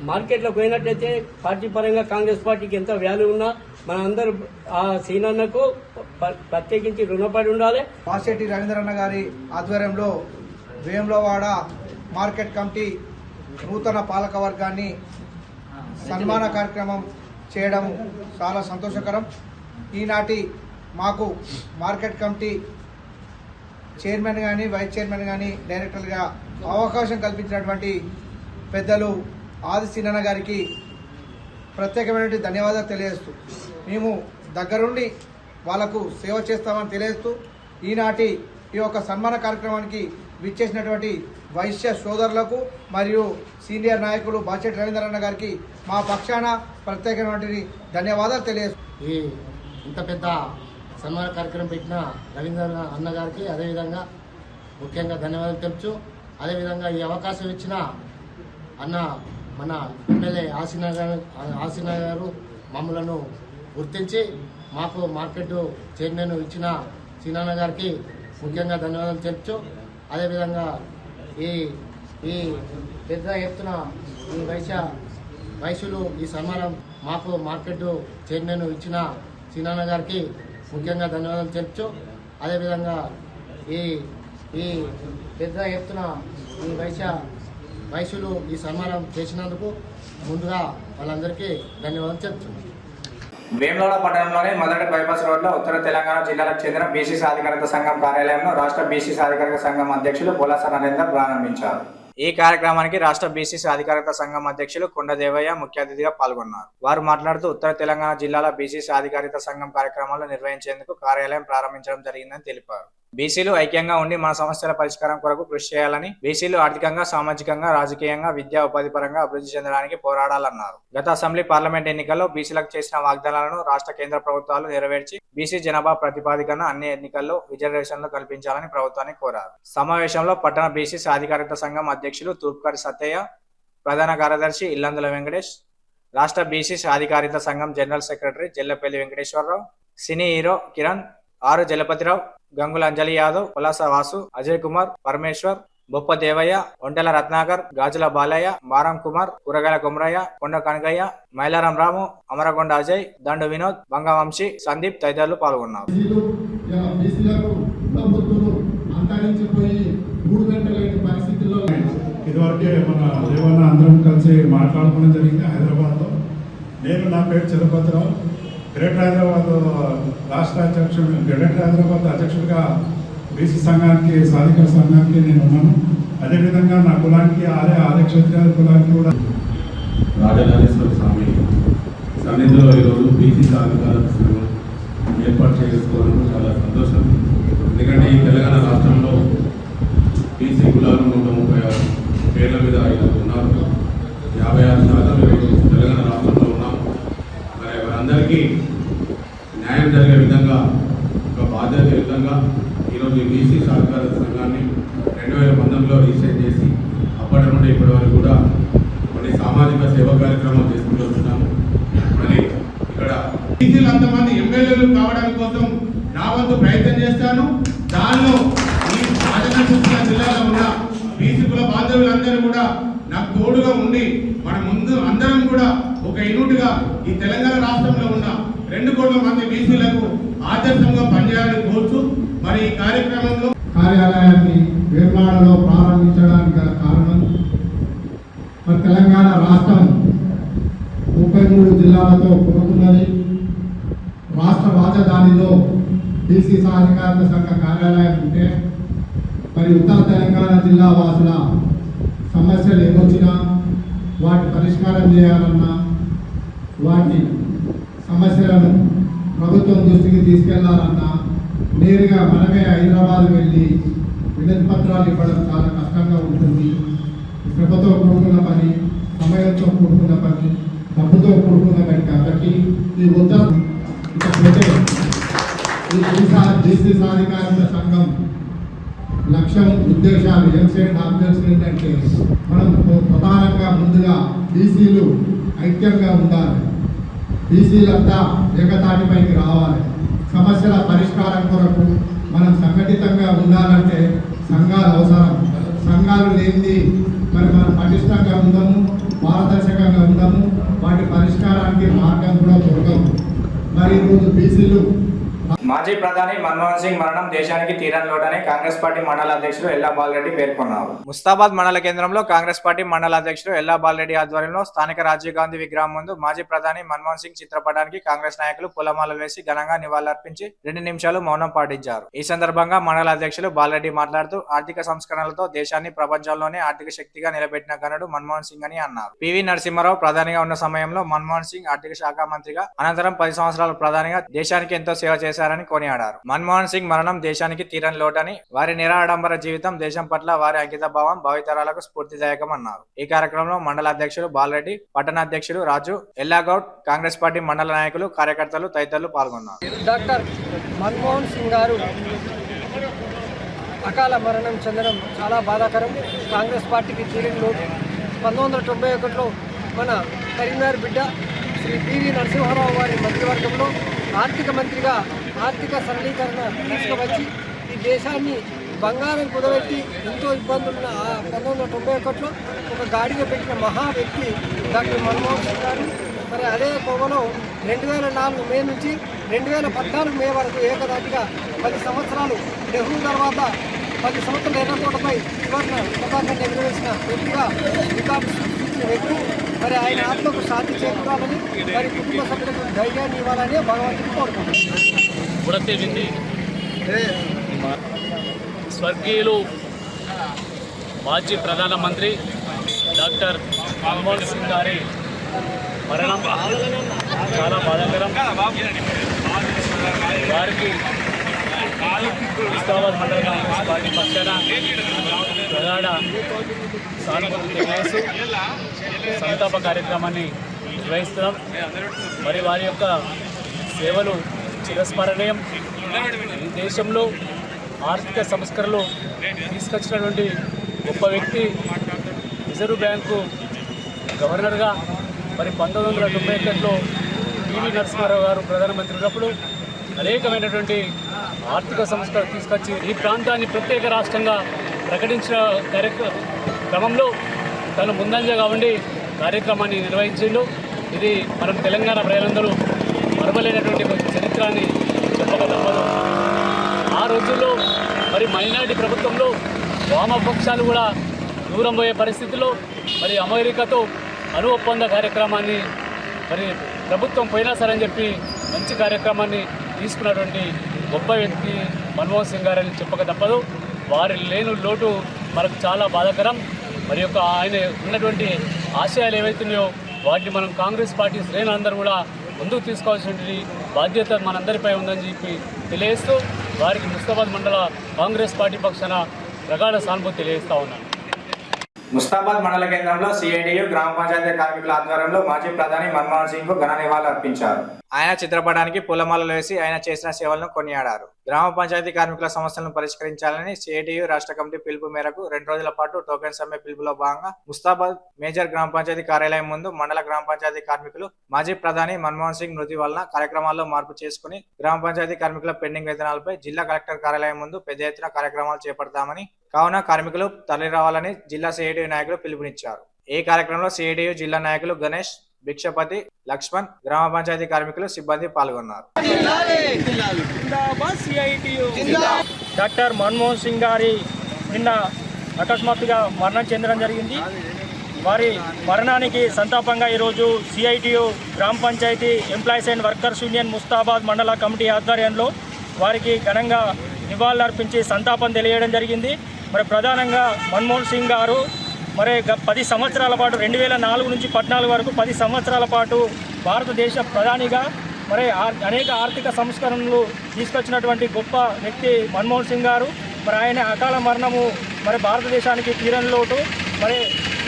మార్కెట్లో పోయినట్టయితే పార్టీ పరంగా కాంగ్రెస్ పార్టీకి ఎంత వాల్యూ ఉన్నా మన అందరూ ఆ సీనన్నకు ప్రత్యేకించి రుణపడి ఉండాలి. బాసెట్టి రవీంద్రన్న గారి ఆధ్వర్యంలో వేములవాడ మార్కెట్ కమిటీ నూతన పాలక వర్గాన్ని సన్మాన కార్యక్రమం చేయడం చాలా సంతోషకరం. ఈనాటి మాకు మార్కెట్ కమిటీ చైర్మన్ కానీ వైస్ చైర్మన్ కానీ డైరెక్టర్గా అవకాశం కల్పించినటువంటి పెద్దలు ఆది సీనన్న గారికి ప్రత్యేకమైనటువంటి ధన్యవాదాలు తెలియజేస్తూ మేము దగ్గరుండి వాళ్లకు సేవ చేస్తామని తెలియజేస్తూ ఈనాటి ఈ యొక్క సన్మాన కార్యక్రమానికి విచ్చేసినటువంటి వైశ్య సోదరులకు మరియు సీనియర్ నాయకులు బాచెట్టి రవీంద్రన్న గారికి మా పక్షాన ప్రత్యేకమైనటువంటి ధన్యవాదాలు తెలియజేస్తూ ఈ ఇంత పెద్ద సన్మాన కార్యక్రమం పెట్టిన రవీంద్ర అన్న గారికి అదేవిధంగా ముఖ్యంగా ధన్యవాదాలు తెలుపుతూ అదేవిధంగా ఈ అవకాశం ఇచ్చిన అన్న మన ఎమ్మెల్యే ఆసీనా గారు మమ్మలను గుర్తించి మాకు మార్కెట్ చైర్మన్ ఇచ్చిన సీనన్న గారికి ముఖ్యంగా ధన్యవాదాలు తెలుపుతూ అదేవిధంగా ఈ పెద్ద ఎత్తున ఈ వయసులు ఈ సన్మానం మాకు మార్కెట్ చైర్మన్ ఇచ్చిన సీనన్న గారికి ముఖ్యంగా ధన్యవాదాలు తెలుపుతూ అదేవిధంగా ఈ పెద్ద ఎత్తున ఈ వయసులు ఈ సన్మానం చేసినందుకు ముందుగా వాళ్ళందరికీ ధన్యవాదాలు చెప్తున్నాను. వేములవాడ పట్టణంలోని మొదటి బైపాస్ రోడ్లో ఉత్తర తెలంగాణ జిల్లాలకు చెందిన బీసీ సాధికారత సంఘం కార్యాలయంలో రాష్ట్ర బీసీ సాధికారత సంఘం అధ్యక్షులు పులాస నరేందర్ ప్రారంభించారు. ఈ కార్యక్రమానికి రాష్ట్ర బీసీ సాధికారత సంఘం అధ్యక్షులు కొండదేవయ్య ముఖ్య అతిథిగా పాల్గొన్నారు. వారు మాట్లాడుతూ ఉత్తర తెలంగాణ జిల్లాల బీసీ సాధికారత సంఘం కార్యక్రమాలు నిర్వహించేందుకు కార్యాలయం ప్రారంభించడం జరిగిందని తెలిపారు. బీసీలు ఐక్యంగా ఉండి మన సమస్యల పరిష్కారం కొరకు కృషి చేయాలని, బీసీలు ఆర్థికంగా, సామాజికంగా, రాజకీయంగా, విద్యా ఉపాధి పరంగా అభివృద్ధి చెందడానికి పోరాడాలన్నారు. గత అసెంబ్లీ, పార్లమెంట్ ఎన్నికల్లో బీసీలకు చేసిన వాగ్దానాలను రాష్ట్ర కేంద్ర ప్రభుత్వాలు నెరవేర్చి బీసీ జనాభా ప్రాతిపదికన అన్ని ఎన్నికల్లో రిజర్వేషన్లు కల్పించాలని ప్రభుత్వాన్ని కోరారు. సమావేశంలో పట్టణ బీసీ సాధికారత సంఘం అధ్యక్షులు తూర్పుకరి సత్తయ్య, ప్రధాన కార్యదర్శి ఇల్లందుల వెంకటేష్, రాష్ట్ర బీసీ సాధికారత సంఘం general secretary Jellapalli Venkateswararao, cine hero Kiran, ఆరు జలపతిరావు, గంగుల అంజలి యాదవ్, పులాస వాసు, అజయ్ కుమార్, పరమేశ్వర్, బొప్ప దేవయ్య, ఒంటెల రత్నాకర్, గాజుల బాలయ్య, మారం కుమార్, కూరగాయల కుమరయ్య, కొండ కనకయ్య, మైలారం రాము, అమరగొండ అజయ్, దండు వినోద్, బంగవంశీ, సందీప్ తదితరులు పాల్గొన్నారు. ఇదివరకే మన దేవన్న అందరం కలిసి మాట్లాడుకోవడం జరిగింది హైదరాబాద్లో. నా పేరు చలపతిరావు, గ్రేటర్ హైదరాబాద్ రాష్ట్ర అధ్యక్షుడు, గ్రేటర్ హైదరాబాద్ అధ్యక్షుడిగా బీసీ సంఘానికి, సాధికార సంఘానికి నేను ఉన్నాను. అదేవిధంగా నా కులానికి, ఆర్యక్షత్రి గారి కులానికి కూడా రాజరాజేశ్వర స్వామి సన్నిధిలో ఈరోజు బీసీ సాధికార సంఘం ఏర్పాటు చేసుకోవడం చాలా సంతోషం. ఎందుకంటే ఈ తెలంగాణ రాష్ట్రంలో బీసీ కులాలు 136 పేర్ల మీద ఉన్నారు. 56% ఈరోజు తెలంగాణ రాష్ట్రంలో ఉన్నాం. మరి వారందరికీ న్యాయం జరిగే విధంగా, ఒక బాధ్యత విధంగా ఈరోజు బీసీ సహకార సంఘాన్ని 2019లో రిజిస్టర్ చేసి అప్పటి నుండి ఇప్పటి వరకు కూడా కొన్ని సామాజిక సేవా కార్యక్రమాలు చేసుకుంటూ వస్తున్నాము. మరి ఇక్కడ బీసీలు అంతమంది ఎమ్మెల్యేలు కావడానికి కోసం నా వంతు ప్రయత్నం చేస్తాను. దానిలో ఈ రాజన్న జిల్లాలో ఉన్న బీసీ కుల బాంధవులందరూ కూడా నాకు తోడుగా ఉండి మన ముందు అందరం కూడా ఒక యూనిట్గా ఈ తెలంగాణ రాష్ట్రంలో ఉన్న 2 కోట్ల మంది బీసీలకు ఆదర్శంగా పనిచేయాలని కోరుతూ మరి ఈ కార్యక్రమంలో కార్యాలయాన్ని వేములవాడలో ప్రారంభించడానికి గల కారణం, మరి తెలంగాణ రాష్ట్రం 33 జిల్లాలతో కూడుకున్నది. రాష్ట్ర రాజధానిలో బీసీ సాధికారత సంఘ కార్యాలయం ఉంటే మరి ఉత్తర తెలంగాణ జిల్లా వాసుల సమస్యలు ఏమొచ్చినా వాటి పరిష్కారం చేయాలన్నా, వాటి సమస్యలను ప్రభుత్వం దృష్టికి తీసుకెళ్లాలన్నా నేరుగా మనమే హైదరాబాద్ వెళ్ళి వినతి పత్రాలు ఇవ్వడం చాలా కష్టంగా ఉంటుంది. శ్రమతో కూడుకున్న పని, సమయంతో కూడుకున్న పని, డబ్బుతో కూడుకున్న పని. కాబట్టి ఈ ఉత్తరం ఈ బీసీ సాధికారత సంఘం లక్ష్యం, ఉద్దేశాలు, ఎయిమ్స్ అండ్ ఆబ్జెక్ట్స్ ఏంటంటే మనం ప్రధానంగా ముందుగా బీసీలు ఐక్యంగా ఉండాలి. బీసీలంతా ఏకతాటిపైకి రావాలి. సమస్యల పరిష్కారం కొరకు మనం సంఘటితంగా ఉండాలంటే సంఘాలు అవసరం. సంఘాలు లేనిది మరి మనం పటిష్టంగా ఉందాము, పారదర్శకంగా ఉందాము, వాటి పరిష్కారానికి మార్గం కూడా దొరకము. మరి ఈరోజు బీసీలు మాజీ ప్రధాని మన్మోహన్ సింగ్ మరణం దేశానికి తీరని లోటని కాంగ్రెస్ పార్టీ మండల అధ్యక్షుడు ఎల్లా బాలరెడ్డి పేర్కొన్నారు. ముస్తాబాద్ మండల కేంద్రంలో కాంగ్రెస్ పార్టీ మండల అధ్యక్షుడు ఎల్లా బాలరెడ్డి ఆధ్వర్యంలో స్థానిక రాజీవ్ గాంధీ విగ్రహం ముందు మాజీ ప్రధాని మన్మోహన్ సింగ్ చిత్రపటానికి కాంగ్రెస్ నాయకులు పూలమాలలు వేసి ఘనంగా నివాళులర్పించి 2 నిమిషాలు మౌనం పాటించారు. ఈ సందర్భంగా మండల అధ్యక్షులు బాలరెడ్డి మాట్లాడుతూ ఆర్థిక సంస్కరణలతో దేశాన్ని ప్రపంచంలోనే ఆర్థిక శక్తిగా నిలబెట్టిన ఘనుడు మన్మోహన్ సింగ్ అని అన్నారు. పివి నరసింహారావు ప్రధానిగా ఉన్న సమయంలో మన్మోహన్ సింగ్ ఆర్థిక శాఖ మంత్రిగా, అనంతరం 10 సంవత్సరాలు ప్రధానిగా దేశానికి ఎంతో సేవ చేశారని కొనియాడారు. మన్మోహన్ సింగ్ మరణం దేశానికి తీరని లోటని, వారి నిరాడంబర జీవితం దేశం పట్ల వారి అంకిత భావం భావితరాలకు స్ఫూర్తిదాయకం అన్నారు. ఈ కార్యక్రమంలో మండల అధ్యక్షుడు బాలరెడ్డి, పట్టణ అధ్యక్షుడు రాజు, ఎల్లాగౌడ్, కాంగ్రెస్ పార్టీ మండల నాయకులు, కార్యకర్తలు తదితరులు పాల్గొన్నారు. డాక్టర్ మన్మోహన్ సింగ్ గారు అకాల మరణం చెందడం చాలా బాధాకరం. కాంగ్రెస్ పార్టీకి తీరని లోటు. 1991లో మన కరీంనగర్ బిడ్డ శ్రీ పివి నరసింహారావు వారి మంత్రివర్గంలో ఆర్థిక మంత్రిగా ఆర్థిక సరళీకరణ తీసుకువచ్చి ఈ దేశాన్ని బంగారం కుదబెట్టి ఎంతో ఇబ్బందులున్న 1991లో ఒక గాడిగా పెట్టిన మహా వ్యక్తి డాక్టర్ మన్మోహన్ సింగ్ గారు. మరి అదే కోవలో 2004 మే నుంచి 2014 మే వరకు ఏకదాటిగా 10 సంవత్సరాలు నెహ్రూ తర్వాత 10 సంవత్సరాల ఎర్రకోటపై సువర్ణ పతాకాన్ని ఎగురవేసిన వ్యక్తిగా రికార్డు చేసిన వ్యక్తి. మరి ఆయన ఆత్మకు శాంతి చేకూరాలని, మరి కుటుంబ సభ్యులకు ధైర్యాన్ని ఇవ్వాలని భగవంతుని కోరుకుంటున్నాను. స్వర్గీయులు మాజీ ప్రధానమంత్రి డాక్టర్ మన్మోహన్ సింగ్ గారి మరణం చాలా బాధాకరం. వారికి ముస్తాబాద్ మండల కాంగ్రెస్ పార్టీ పక్షాన ప్రగాఢ సానుభూతి తెలియజేస్తూ సంతాప కార్యక్రమాన్ని నిర్వహిస్తున్నాం. మరి వారి యొక్క సేవలు చిరస్మరణీయం. ఈ దేశంలో ఆర్థిక సంస్కరణలు తీసుకొచ్చినటువంటి గొప్ప వ్యక్తి. రిజర్వ్ బ్యాంకు గవర్నర్గా మరి 1991లో పివి నరసింహారావు గారు ప్రధానమంత్రి ఉన్నప్పుడు అనేకమైనటువంటి ఆర్థిక సంస్కరణ తీసుకొచ్చి ఈ ప్రాంతాన్ని ప్రత్యేక రాష్ట్రంగా ప్రకటించిన క్రమంలో తను ముందంజగా ఉండి కార్యక్రమాన్ని నిర్వహించిండు. ఇది మనం తెలంగాణ ప్రజలందరూ మరవలేనటువంటి చరిత్రాన్ని చెప్పక తప్పదు. ఆ రోజుల్లో మరి మైనారిటీ ప్రభుత్వంలో వామపక్షాలు కూడా దూరం పోయే పరిస్థితిలో మరి అమెరికాతో అణు ఒప్పంద కార్యక్రమాన్ని మరి ప్రభుత్వం పోయినా సరే అని చెప్పి మంచి కార్యక్రమాన్ని తీసుకున్నటువంటి గొప్ప వ్యక్తి మన్మోహన్ సింగ్ గారని చెప్పక తప్పదు. వారి లేని లోటు మనకు చాలా బాధాకరం. మరి యొక్క ఆయన ఉన్నటువంటి ఆశయాలు ఏవైతున్నాయో వాటిని మనం కాంగ్రెస్ పార్టీ శ్రేణులందరూ కూడా ముందుకు తీసుకోవాల్సినటువంటి బాధ్యత మనందరిపై ఉందని చెప్పి తెలియజేస్తూ వారికి ముస్తాబాద్ మండల కాంగ్రెస్ పార్టీ పక్షాన ప్రగాఢ సానుభూతి తెలియజేస్తా ఉన్నాను. ముస్తాబాద్ మండల కేంద్రంలో సిఐటియు గ్రామ పంచాయతీ కార్మికుల ఆధ్వర్యంలో మాజీ ప్రధాని మన్మోహన్ సింగ్ కు ఘన నివాళులు అర్పించారు. ఆయన చిత్రపటానికి పూలమాలలు వేసి ఆయన చేసిన సేవలను కొనియాడారు. గ్రామ పంచాయతీ కార్మికుల సమస్యలను పరిష్కరించాలని సిఐటియు రాష్ట్ర కమిటీ పిలుపు మేరకు 2 రోజుల పాటు టోకెన్ సమ్మె పిలుపులో భాగంగా ముస్తాబాద్ మేజర్ గ్రామ పంచాయతీ కార్యాలయం ముందు మండల గ్రామ పంచాయతీ కార్మికులు మాజీ ప్రధాని మన్మోహన్ సింగ్ మృతి వలన కార్యక్రమాల్లో మార్పు చేసుకుని గ్రామ పంచాయతీ కార్మికుల పెండింగ్ వేతనాలపై జిల్లా కలెక్టర్ కార్యాలయం ముందు పెద్ద ఎత్తున కార్యక్రమాలు చేపడతామని, కావున కార్మికులు తరలి రావాలని జిల్లా సిఐటియు నాయకులు పిలుపునిచ్చారు. ఈ కార్యక్రమంలో సిఐటియు జిల్లా నాయకులు గణేష్, భిక్షపతి, లక్ష్మణ్, గ్రామ పంచాయతీ కార్మికులు, సిబ్బంది పాల్గొన్నారు. డాక్టర్ మన్మోహన్ సింగ్ గారి నిన్న అకస్మాత్తుగా మరణం చెందడం జరిగింది. వారి మరణానికి సంతాపంగా ఈరోజు సిఐటియు గ్రామ panchayat employees and workers union Mustabad మండల కమిటీ ఆధ్వర్యంలో వారికి ఘనంగా నివాళులర్పించి సంతాపం తెలియడం జరిగింది. మరి ప్రధానంగా మన్మోహన్ సింగ్ గారు మరి 10 సంవత్సరాల పాటు 2004 నుంచి 2014 వరకు 10 సంవత్సరాల పాటు భారతదేశ ప్రధానిగా మరి అనేక ఆర్థిక సంస్కరణలు తీసుకొచ్చినటువంటి గొప్ప వ్యక్తి మన్మోహన్ సింగ్ గారు. మరి ఆయన అకాల మరణము మరి భారతదేశానికి తీరని లోటు. మరి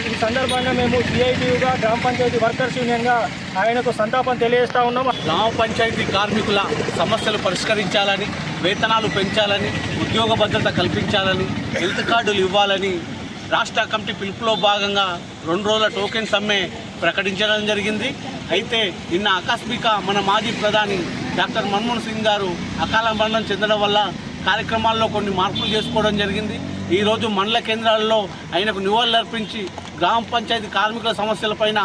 ఈ సందర్భంగా మేము సిఐటియుగా గ్రామ పంచాయతీ వర్కర్స్ యూనియన్గా ఆయనకు సంతాపం తెలియజేస్తూ ఉన్నాము. గ్రామ పంచాయతీ కార్మికుల సమస్యలు పరిష్కరించాలని, వేతనాలు పెంచాలని, ఉద్యోగ భద్రత కల్పించాలని, హెల్త్ కార్డులు ఇవ్వాలని రాష్ట్ర కమిటీ పిలుపులో భాగంగా 2 రోజుల టోకెన్ సమ్మె ప్రకటించడం జరిగింది. అయితే నిన్న ఆకస్మిక మన మాజీ ప్రధాని డాక్టర్ మన్మోహన్ సింగ్ గారు అకాల మరణం చెందడం వల్ల కార్యక్రమాల్లో కొన్ని మార్పులు చేసుకోవడం జరిగింది. ఈరోజు మండల కేంద్రాల్లో ఆయనకు నివాళులర్పించి గ్రామ పంచాయతీ కార్మికుల సమస్యలపైన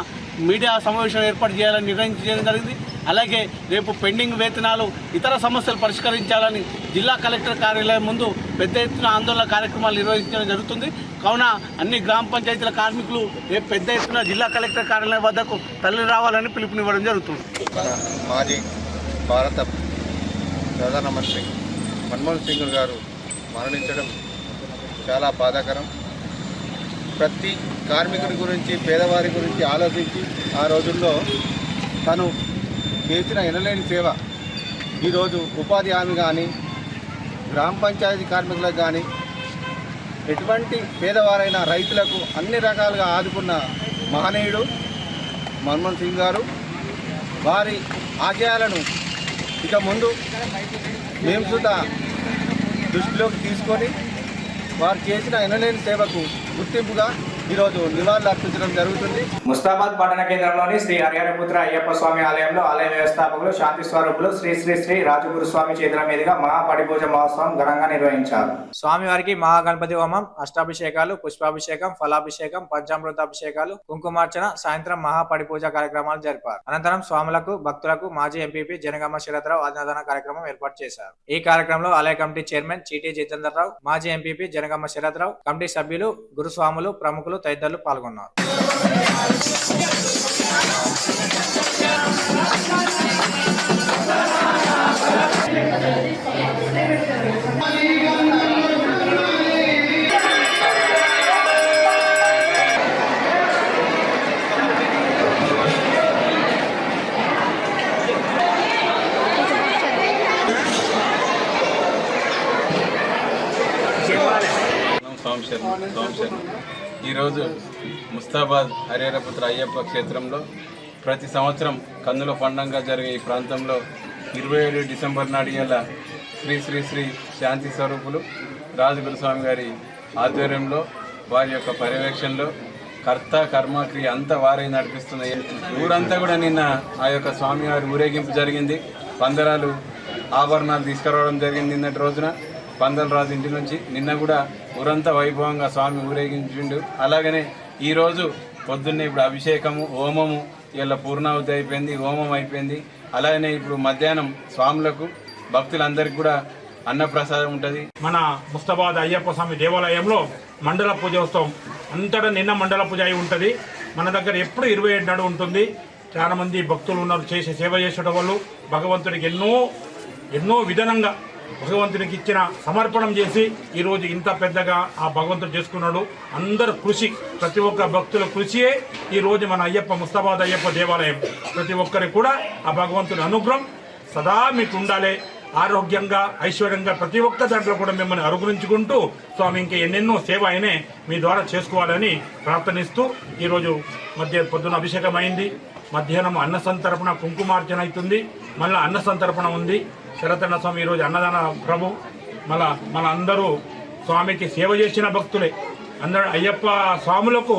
మీడియా సమావేశం ఏర్పాటు చేయాలని నిర్ణయించడం జరిగింది. అలాగే రేపు పెండింగ్ వేతనాలు, ఇతర సమస్యలు పరిష్కరించాలని జిల్లా కలెక్టర్ కార్యాలయం ముందు పెద్ద ఎత్తున ఆందోళన కార్యక్రమాలు నిర్వహించడం జరుగుతుంది. కావున అన్ని గ్రామ పంచాయతీల కార్మికులు రేపు పెద్ద ఎత్తున జిల్లా కలెక్టర్ కార్యాలయం వద్దకు తరలి రావాలని పిలుపునివ్వడం జరుగుతుంది. మన మాజీ భారత ప్రధానమంత్రి మన్మోహన్ సింగ్ గారు మరణించడం చాలా బాధాకరం. ప్రతి కార్మికుడి గురించి, పేదవారి గురించి ఆలోచించి ఆ రోజుల్లో తను చేసిన ఎనలేని సేవ ఈరోజు ఉపాధి హామీ కానీ, గ్రామ పంచాయతీ కార్మికులకు కానీ, ఎటువంటి పేదవారైన రైతులకు అన్ని రకాలుగా ఆదుకున్న మహనీయుడు మన్మోహన్ సింగ్ గారు. వారి ఆశయాలను ఇక ముందు మేము సుతా దృష్టిలోకి తీసుకొని వారు చేసిన ఎనలేని సేవకు గుర్తింపుగా ఈరోజు నివాళులు అర్పించడం జరుగుతుంది. ముస్తాబాద్ పట్టణ కేంద్రంలోని శ్రీ హరిహరపుత్ర అయ్యప్ప స్వామి ఆలయంలో ఆలయ వ్యవస్థాపకులు, శాంతి స్వరూపులు శ్రీ శ్రీ శ్రీ రాజగురు స్వామి చేతుల మీదుగా మహాపడిపూజ మహోత్సవం ఘనంగా నిర్వహించారు. స్వామివారికి మహాగణపతి హోమం, అష్టాభిషేకాలు, పుష్పాభిషేకం, ఫలాభిషేకం, పంచామృతాభిషేకాలు, కుంకుమార్చన, సాయంత్రం మహాపడిపూజ కార్యక్రమాలు జరిపారు. అనంతరం స్వాములకు, భక్తులకు మాజీ ఎంపీపీ జనగామ శరత్రావు అన్నదాన కార్యక్రమం ఏర్పాటు చేశారు. ఈ కార్యక్రమంలో ఆలయ కమిటీ చైర్మన్ చీటీ జితేందర్ రావు, మాజీ ఎంపీపీ జనగామ శరత్రావు, కమిటీ సభ్యులు, గురుస్వాములు, ప్రముఖులు స్వాములు తదితరులు పాల్గొన్నారు. ఈరోజు ముస్తాబాద్ హరిహరపుత్ర అయ్యప్ప క్షేత్రంలో ప్రతి సంవత్సరం కన్నుల పండుగగా జరిగే ఈ ప్రాంతంలో 27 డిసెంబర్ నాడు గల శ్రీ శ్రీ శ్రీ శాంతి స్వరూపులు రాజగురుస్వామి గారి ఆధ్వర్యంలో వారి యొక్క పర్యవేక్షణలో కర్త కర్మక్రియ అంతా వారే నడిపిస్తున్న ఊరంతా కూడా నిన్న ఆ యొక్క స్వామివారి ఊరేగింపు జరిగింది. పందరాలు ఆభరణాలు తీసుకురావడం జరిగింది నిన్నటి రోజున. పందలరాజు ఇంటి నుంచి నిన్న కూడా ఊరంతా వైభవంగా స్వామి ఊరేగించిండు. అలాగనే ఈరోజు పొద్దున్నే ఇప్పుడు అభిషేకము హోమము ఇలా పూర్ణావతి అయిపోయింది, హోమం అయిపోయింది. అలాగనే ఇప్పుడు మధ్యాహ్నం స్వాములకు భక్తులందరికీ కూడా అన్నప్రసాదం ఉంటుంది. మన ముస్తాబాద్ అయ్యప్ప స్వామి దేవాలయంలో మండల పూజోత్సవం అంతటా నిన్న మండల పూజ అయి ఉంటుంది. మన దగ్గర ఎప్పుడు 27 నాడు ఉంటుంది. చాలా మంది భక్తులు ఉన్నారు, సేవ చేసేట వాళ్ళు భగవంతుడికి ఎన్నో విధానంగా భగవంతునికి ఇచ్చిన సమర్పణం చేసి ఈరోజు ఇంత పెద్దగా ఆ భగవంతుడు చేసుకున్నాడు. అందరు కృషి, ప్రతి ఒక్క భక్తుల కృషియే ఈరోజు మన ముస్తాబాద్ అయ్యప్ప దేవాలయం. ప్రతి ఒక్కరికి కూడా ఆ భగవంతుడి అనుగ్రహం సదా మీకు ఉండాలి. ఆరోగ్యంగా ఐశ్వర్యంగా ప్రతి ఒక్క దాంట్లో కూడా మిమ్మల్ని అనుగ్రహించుకుంటూ స్వామి ఇంకా ఎన్నెన్నో సేవ అయినే మీ ద్వారా చేసుకోవాలని ప్రార్థనిస్తూ ఈరోజు పొద్దున అభిషేకం అయింది. మధ్యాహ్నం అన్న సంతర్పణ కుంకుమార్చన అవుతుంది. మళ్ళీ అన్న సంతర్పణ ఉంది. శరతన్న స్వామి ఈరోజు అన్నదాన ప్రభు. మన అందరూ స్వామికి సేవ చేసిన భక్తులే. అందరూ అయ్యప్ప స్వాములకు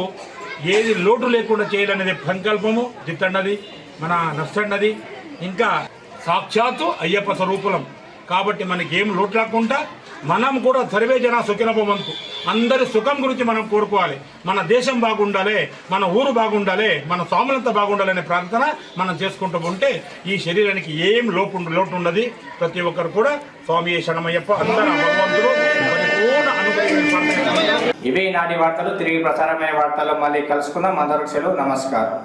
ఏది లోటు లేకుండా చేయాలనేది సంకల్పము జిత్తన్నది, మన నర్సన్నది, ఇంకా సాక్షాత్తు అయ్యప్ప స్వరూపులం. కాబట్టి మనకి ఏం లోటు లేకుండా మనం కూడా సర్వే జన సుఖినభవంతు, అందరి సుఖం గురించి మనం కోరుకోవాలి. మన దేశం బాగుండాలి, మన ఊరు బాగుండాలి, మన స్వాములంతా బాగుండాలి అనే ప్రార్థన మనం చేసుకుంటూ ఉంటే ఈ శరీరానికి ఏం లోటు ఉండదు. ప్రతి ఒక్కరు కూడా స్వామి శరణమయ్యప్ప అందరూ భగవంతుడు పరిపూర్ణ అనుగ్రహం. ఇవే నాటి వార్తలు. తిరిగి ప్రసారమైన వార్తల్లో మళ్ళీ కలుసుకుందాం. అందరికీ సెలవు. నమస్కారం.